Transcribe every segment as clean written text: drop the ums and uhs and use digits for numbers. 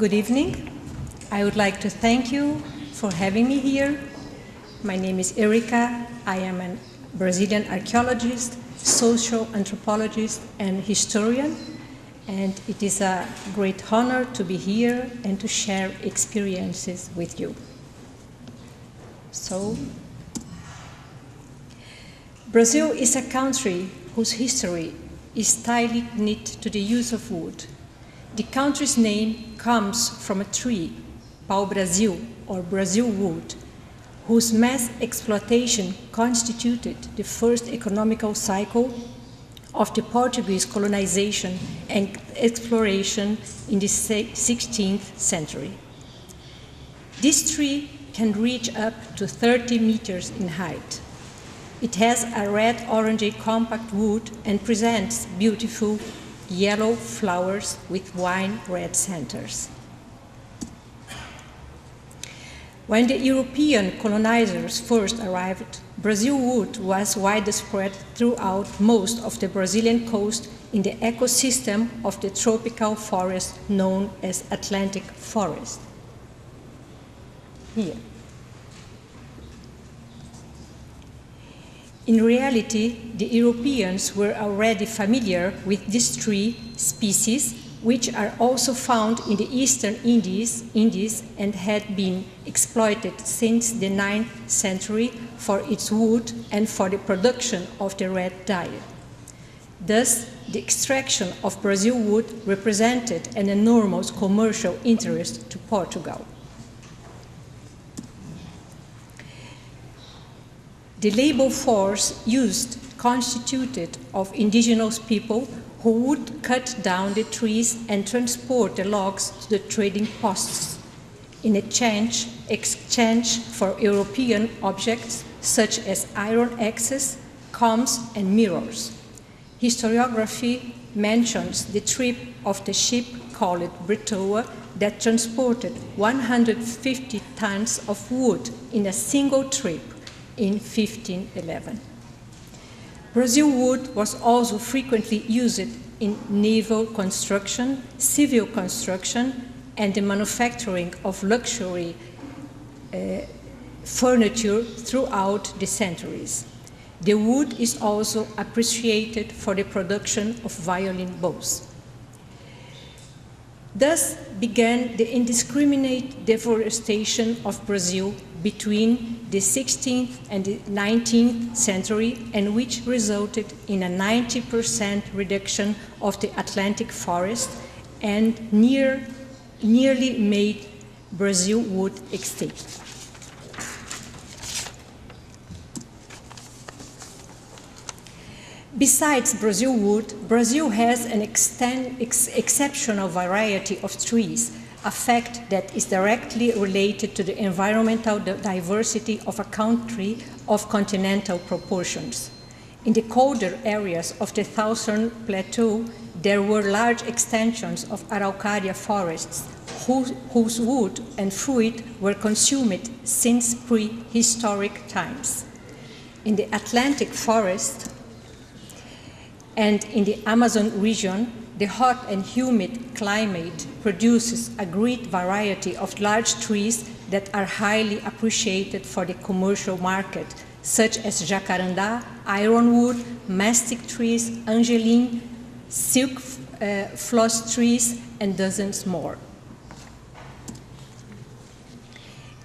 Good evening. I would like to thank you for having me here. My name is Erika. I am a Brazilian archaeologist, social anthropologist, and historian, and it is a great honor to be here and to share experiences with you. So, Brazil is a country whose history is tightly knit to the use of wood. The country's name comes from a tree, pau-brasil, or Brazil wood, whose mass exploitation constituted the first economical cycle of the Portuguese colonization and exploration in the 16th century. This tree can reach up to 30 meters in height. It has a red-orangey compact wood and presents beautiful yellow flowers with wine-red centers. When the European colonizers first arrived, Brazil wood was widespread throughout most of the Brazilian coast in the ecosystem of the tropical forest known as Atlantic forest. Here. In reality, the Europeans were already familiar with this tree species, which are also found in the eastern Indies and had been exploited since the 9th century for its wood and for the production of the red dye. Thus, the extraction of Brazil wood represented an enormous commercial interest to Portugal. The labor force used constituted of indigenous people who would cut down the trees and transport the logs to the trading posts in exchange for European objects such as iron axes, combs, and mirrors. Historiography mentions the trip of the ship called Bretoa that transported 150 tons of wood in a single trip in 1511. Brazil wood was also frequently used in naval construction, civil construction, and the manufacturing of luxury furniture throughout the centuries. The wood is also appreciated for the production of violin bows. Thus began the indiscriminate deforestation of Brazil between the 16th and the 19th century, and which resulted in a 90% reduction of the Atlantic forest and nearly made Brazil wood extinct. Besides Brazil wood, Brazil has an exceptional variety of trees, a fact that is directly related to the environmental diversity of a country of continental proportions. In the colder areas of the Southern Plateau, there were large extensions of Araucaria forests, whose wood and fruit were consumed since prehistoric times. In the Atlantic forest and in the Amazon region, the hot and humid climate produces a great variety of large trees that are highly appreciated for the commercial market, such as jacarandá, ironwood, mastic trees, angelim, silk floss trees, and dozens more.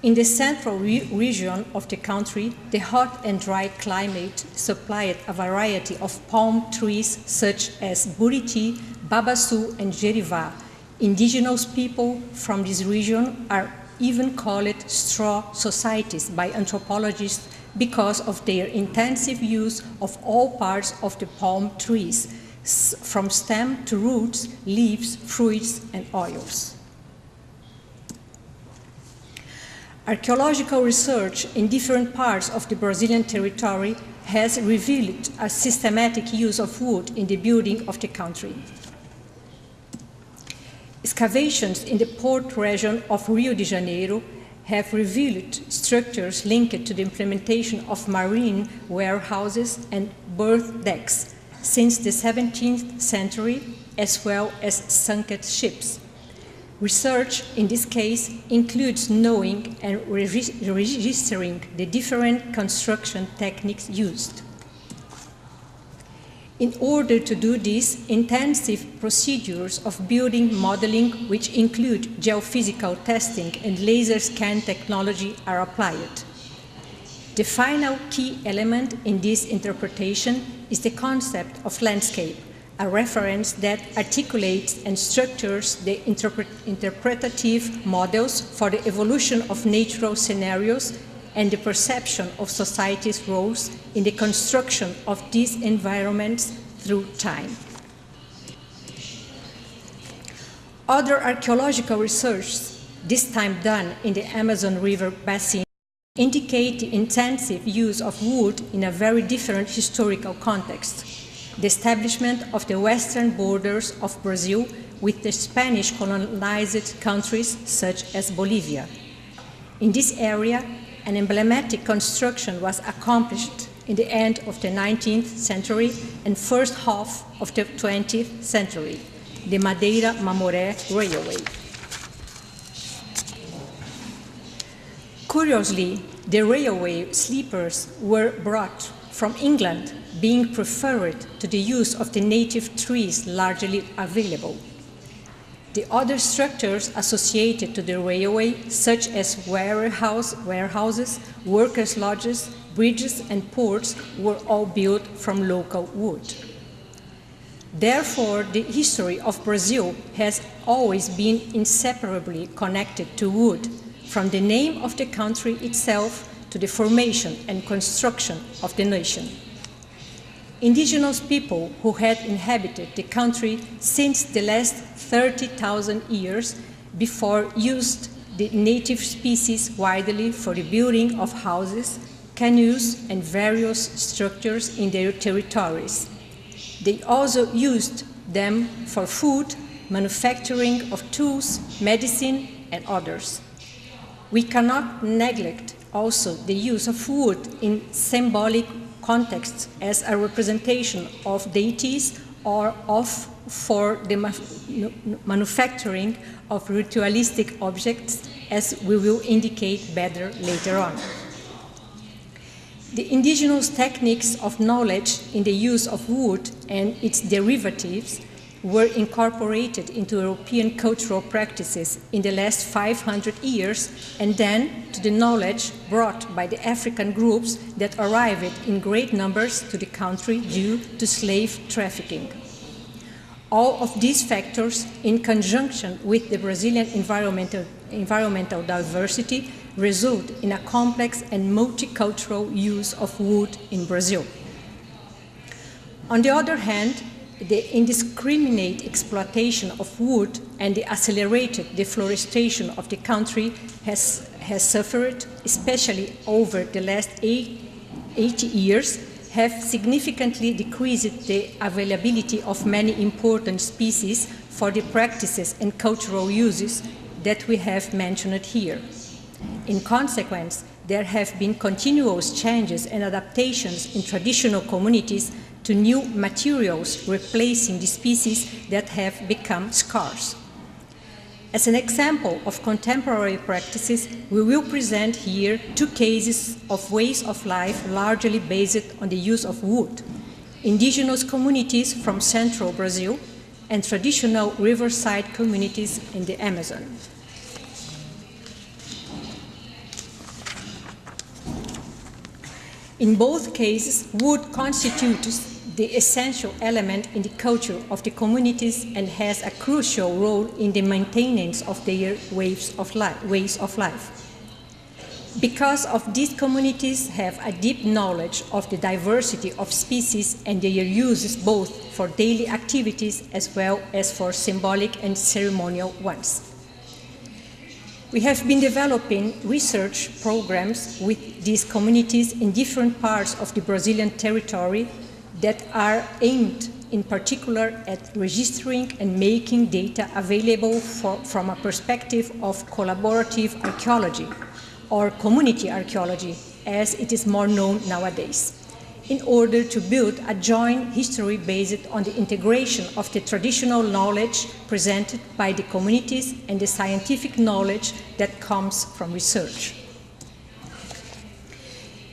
In the central region of the country, the hot and dry climate supplied a variety of palm trees such as buriti, babaçu, and jerivá. Indigenous people from this region are even called straw societies by anthropologists because of their intensive use of all parts of the palm trees, from stem to roots, leaves, fruits, and oils. Archaeological research in different parts of the Brazilian territory has revealed a systematic use of wood in the building of the country. Excavations in the port region of Rio de Janeiro have revealed structures linked to the implementation of marine warehouses and berth decks since the 17th century, as well as sunken ships. Research, in this case, includes knowing and registering the different construction techniques used. In order to do this, intensive procedures of building modeling, which include geophysical testing and laser scan technology, are applied. The final key element in this interpretation is the concept of landscape, a reference that articulates and structures the interpretative models for the evolution of natural scenarios and the perception of society's roles in the construction of these environments through time. Other archaeological research, this time done in the Amazon River basin, indicate the intensive use of wood in a very different historical context. The establishment of the western borders of Brazil with the Spanish colonized countries such as Bolivia. In this area, an emblematic construction was accomplished in the end of the 19th century and first half of the 20th century, the Madeira-Mamoré Railway. Curiously, the railway sleepers were brought from England, being preferred to the use of the native trees largely available. The other structures associated to the railway, such as warehouses, workers' lodges, bridges, and ports, were all built from local wood. Therefore, the history of Brazil has always been inseparably connected to wood, from the name of the country itself to the formation and construction of the nation. Indigenous people who had inhabited the country since the last 30,000 years before used the native species widely for the building of houses, canoes, and various structures in their territories. They also used them for food, manufacturing of tools, medicine, and others. We cannot neglect also the use of wood in symbolic contexts as a representation of deities or for the manufacturing of ritualistic objects, as we will indicate better later on. The indigenous techniques of knowledge in the use of wood and its derivatives were incorporated into European cultural practices in the last 500 years, and then to the knowledge brought by the African groups that arrived in great numbers to the country due to slave trafficking. All of these factors, in conjunction with the Brazilian environmental diversity, result in a complex and multicultural use of wood in Brazil. On the other hand, the indiscriminate exploitation of wood and the accelerated deforestation of the country has suffered, especially over the last 80 years, have significantly decreased the availability of many important species for the practices and cultural uses that we have mentioned here. In consequence, there have been continuous changes and adaptations in traditional communities to new materials replacing the species that have become scarce. As an example of contemporary practices, we will present here two cases of ways of life largely based on the use of wood: indigenous communities from central Brazil and traditional riverside communities in the Amazon. In both cases, wood constitutes the essential element in the culture of the communities and has a crucial role in the maintenance of their ways of life. Because of these communities have a deep knowledge of the diversity of species and their uses both for daily activities as well as for symbolic and ceremonial ones. We have been developing research programs with these communities in different parts of the Brazilian territory that are aimed in particular at registering and making data available from a perspective of collaborative archaeology, or community archaeology, as it is more known nowadays. in order to build a joint history based on the integration of the traditional knowledge presented by the communities and the scientific knowledge that comes from research.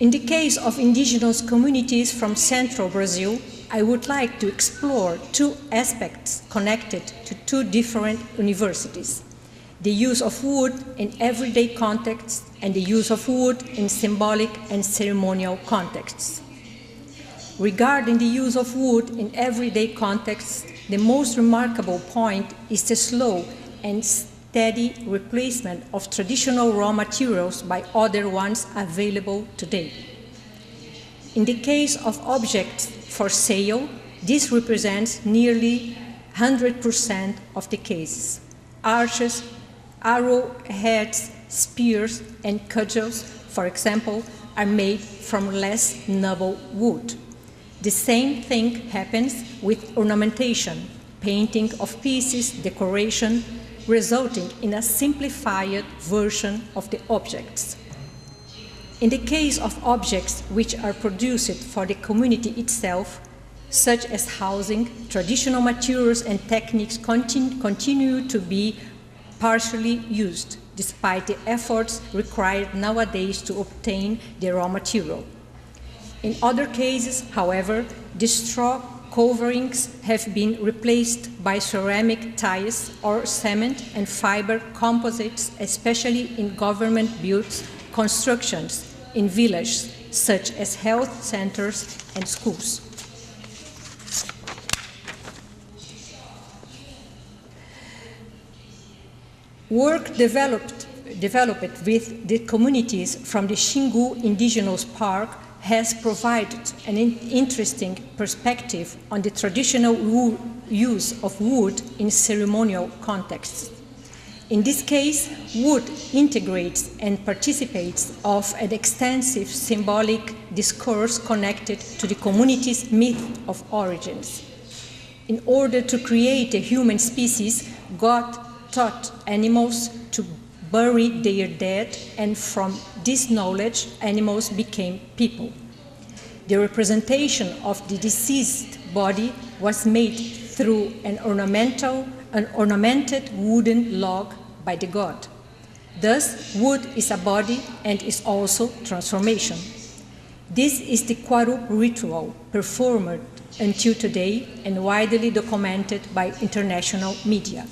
In the case of indigenous communities from central Brazil, I would like to explore two aspects connected to two different universities: the use of wood in everyday contexts and the use of wood in symbolic and ceremonial contexts. Regarding the use of wood in everyday contexts, the most remarkable point is the slow and steady replacement of traditional raw materials by other ones available today. In the case of objects for sale, this represents nearly 100% of the cases. Arches, arrowheads, spears, and cudgels, for example, are made from less noble wood. The same thing happens with ornamentation, painting of pieces, decoration, resulting in a simplified version of the objects. In the case of objects which are produced for the community itself, such as housing, traditional materials and techniques continue to be partially used, despite the efforts required nowadays to obtain the raw material. In other cases, however, the straw coverings have been replaced by ceramic tiles or cement and fiber composites, especially in government-built constructions in villages, such as health centers and schools. Work developed with the communities from the Xingu Indigenous Park has provided an interesting perspective on the traditional use of wood in ceremonial contexts. In this case, wood integrates and participates of an extensive symbolic discourse connected to the community's myth of origins. In order to create a human species, God taught animals to bury their dead, and from this knowledge, animals became people. The representation of the deceased body was made through an ornamented wooden log by the god. Thus, wood is a body and is also transformation. This is the Kwaru ritual performed until today and widely documented by international media.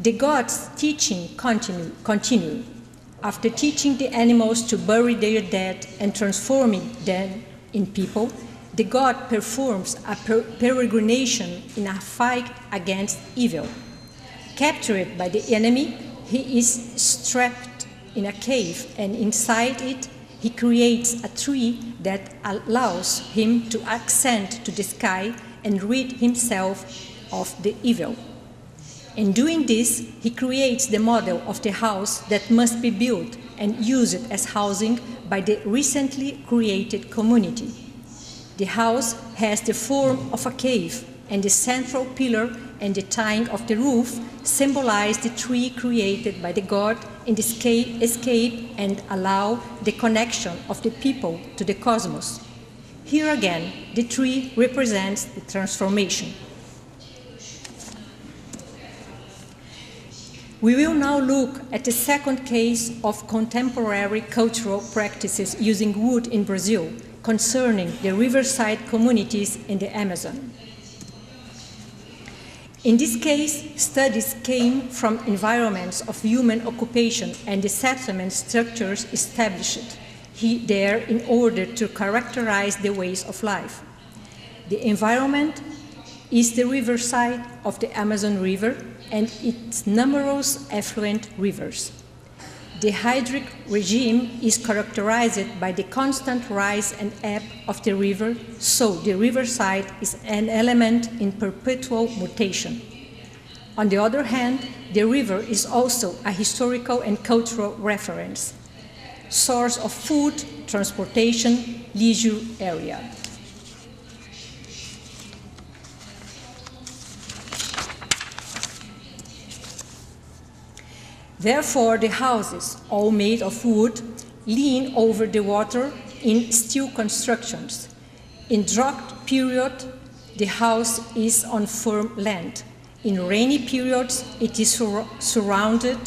The gods' teaching continue. After teaching the animals to bury their dead and transforming them in people, the god performs a peregrination in a fight against evil. Captured by the enemy, he is strapped in a cave, and inside it, he creates a tree that allows him to ascend to the sky and rid himself of the evil. In doing this, he creates the model of the house that must be built and used as housing by the recently created community. The house has the form of a cave, and the central pillar and the tying of the roof symbolize the tree created by the god in the escape and allow the connection of the people to the cosmos. Here again, the tree represents the transformation. We will now look at the second case of contemporary cultural practices using wood in Brazil, concerning the riverside communities in the Amazon. In this case, studies came from environments of human occupation and the settlement structures established there in order to characterize the ways of life. The environment is the riverside of the Amazon River and its numerous affluent rivers. The hydric regime is characterized by the constant rise and ebb of the river, so the riverside is an element in perpetual mutation. On the other hand, the river is also a historical and cultural reference, source of food, transportation, leisure area. Therefore, the houses, all made of wood, lean over the water in steel constructions. In drought period, the house is on firm land. In rainy periods, it is surrounded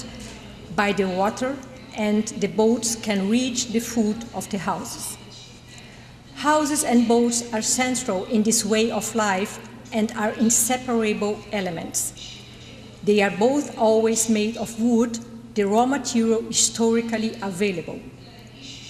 by the water, and the boats can reach the foot of the houses. Houses and boats are central in this way of life and are inseparable elements. They are both always made of wood, the raw material historically available.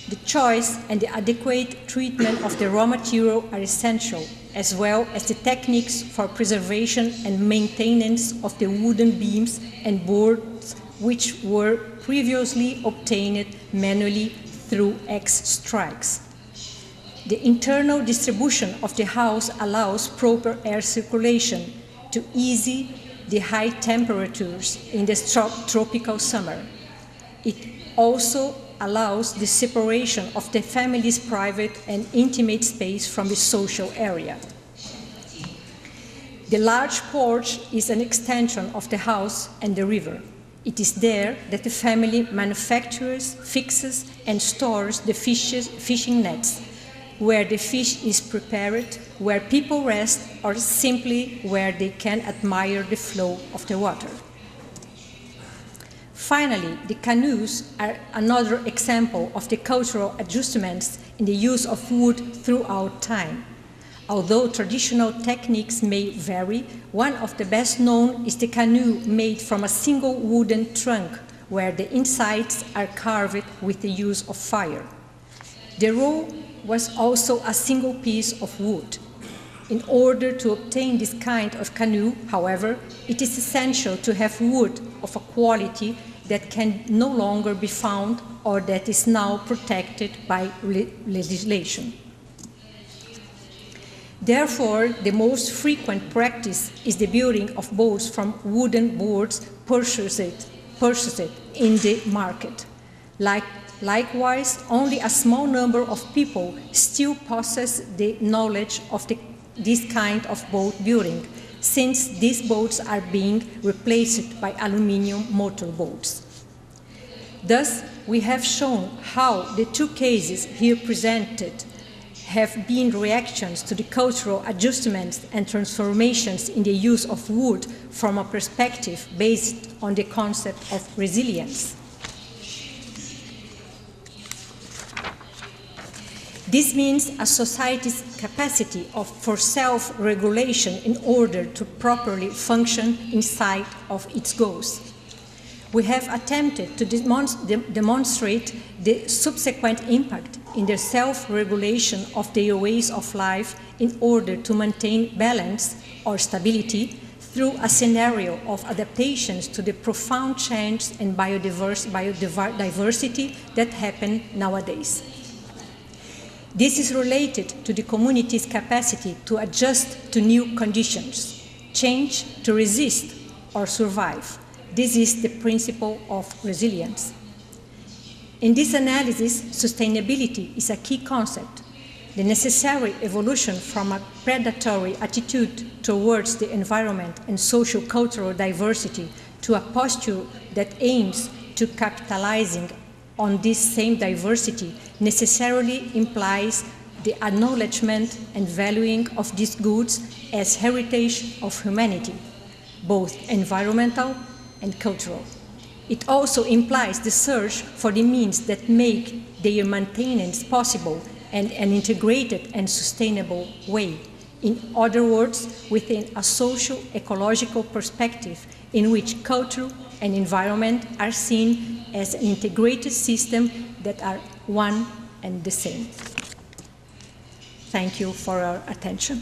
The choice and the adequate treatment of the raw material are essential, as well as the techniques for preservation and maintenance of the wooden beams and boards which were previously obtained manually through axe strikes. The internal distribution of the house allows proper air circulation to ease the high temperatures in the tropical summer. It also allows the separation of the family's private and intimate space from the social area. The large porch is an extension of the house and the river. It is there that the family manufactures, fixes, and stores the fishing nets, where the fish is prepared, where people rest, or simply where they can admire the flow of the water. Finally, the canoes are another example of the cultural adjustments in the use of wood throughout time. Although traditional techniques may vary, one of the best known is the canoe made from a single wooden trunk, where the insides are carved with the use of fire. The row was also a single piece of wood. In order to obtain this kind of canoe, however, it is essential to have wood of a quality that can no longer be found or that is now protected by legislation. Therefore, the most frequent practice is the building of boats from wooden boards purchased in the market. Likewise, only a small number of people still possess the knowledge of this kind of boat building, since these boats are being replaced by aluminum motorboats. Thus, we have shown how the two cases here presented have been reactions to the cultural adjustments and transformations in the use of wood from a perspective based on the concept of resilience. This means a society's capacity for self-regulation in order to properly function inside of its goals. We have attempted to demonstrate the subsequent impact in the self-regulation of their ways of life in order to maintain balance or stability through a scenario of adaptations to the profound change in biodiversity that happen nowadays. This is related to the community's capacity to adjust to new conditions, change to resist or survive. This is the principle of resilience. In this analysis, sustainability is a key concept. The necessary evolution from a predatory attitude towards the environment and socio-cultural diversity to a posture that aims to capitalizing on this same diversity necessarily implies the acknowledgement and valuing of these goods as heritage of humanity, both environmental and cultural. It also implies the search for the means that make their maintenance possible in an integrated and sustainable way. In other words, within a socio-ecological perspective in which culture and environment are seen as an integrated system that are one and the same. Thank you for your attention.